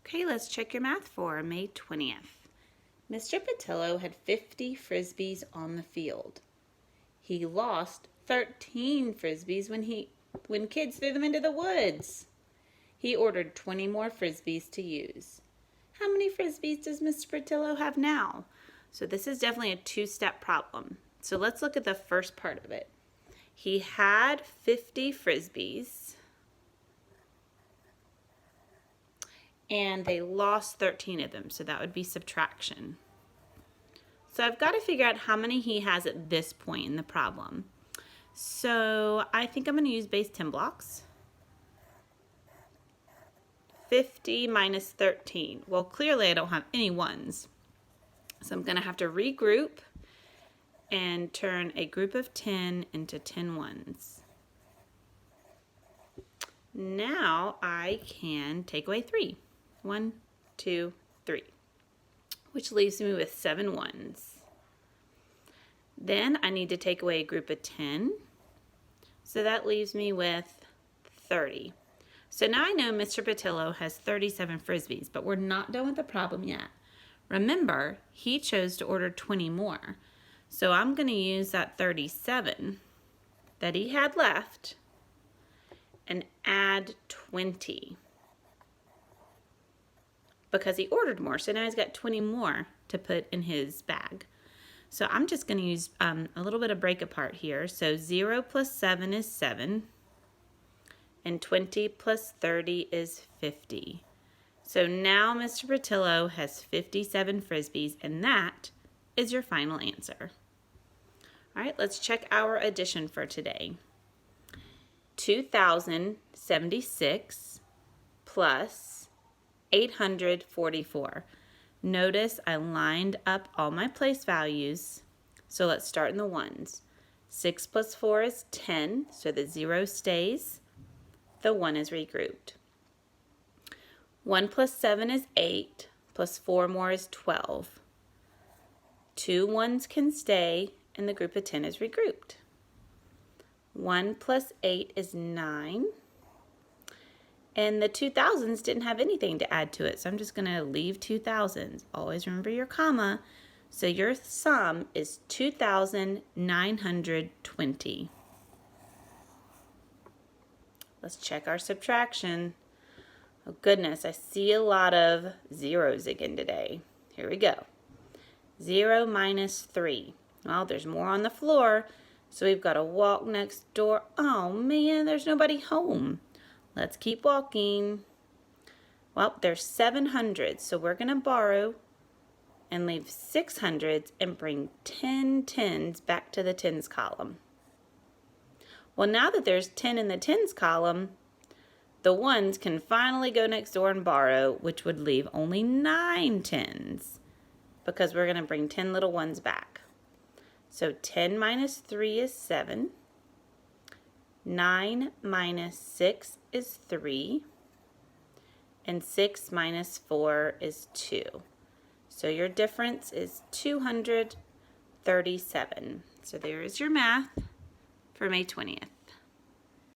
Okay, let's check your math for May 20th. Mr. Patillo had 50 frisbees on the field. He lost 13 frisbees when kids threw them into the woods. He ordered 20 more frisbees to use. How many frisbees does Mr. Patillo have now? So this is definitely a two-step problem. So let's look at the first part of it. He had 50 frisbees, and they lost 13 of them, so that would be subtraction. So I've got to figure out how many he has at this point in the problem. So I think I'm going to use base 10 blocks. 50 minus 13. Well, clearly I don't have any ones. So I'm going to have to regroup and turn a group of 10 into 10 ones. Now I can take away 3. 1, 2, 3, which leaves me with 7 ones. Then I need to take away a group of 10, so that leaves me with 30. So now I know Mr. Patillo has 37 frisbees, but we're not done with the problem yet. Remember, he chose to order 20 more, so I'm going to use that 37 that he had left and add 20. Because he ordered more, so now he's got 20 more to put in his bag. So I'm just going to use a little bit of break apart here. So 0 plus 7 is 7, and 20 plus 30 is 50. So now Mr. Patillo has 57 frisbees, and that is your final answer. All right, let's check our addition for today. 2,076 plus 844. Notice I lined up all my place values. So let's start in the ones. 6 plus 4 is 10, so the 0 stays. The 1 is regrouped. 1 plus 7 is 8, plus 4 more is 12. 2 ones can stay, and the group of 10 is regrouped. 1 plus 8 is 9. And the 2000s didn't have anything to add to it, so I'm just going to leave 2000s. Always remember your comma. So your sum is 2,920. Let's check our subtraction. Oh goodness, I see a lot of zeros again today. Here we go. 0 minus 3. Well, there's more on the floor, so we've got to walk next door. Oh man, there's nobody home. Let's keep walking. Well, there's 700, so we're going to borrow and leave 600s and bring 10 tens back to the tens column. Well, now that there's 10 in the tens column, the ones can finally go next door and borrow, which would leave only 9 tens because we're going to bring 10 little ones back. So 10 minus 3 is 7. 9 minus 6 is 3, and 6 minus 4 is 2. So your difference is 237. So there is your math for May 20th.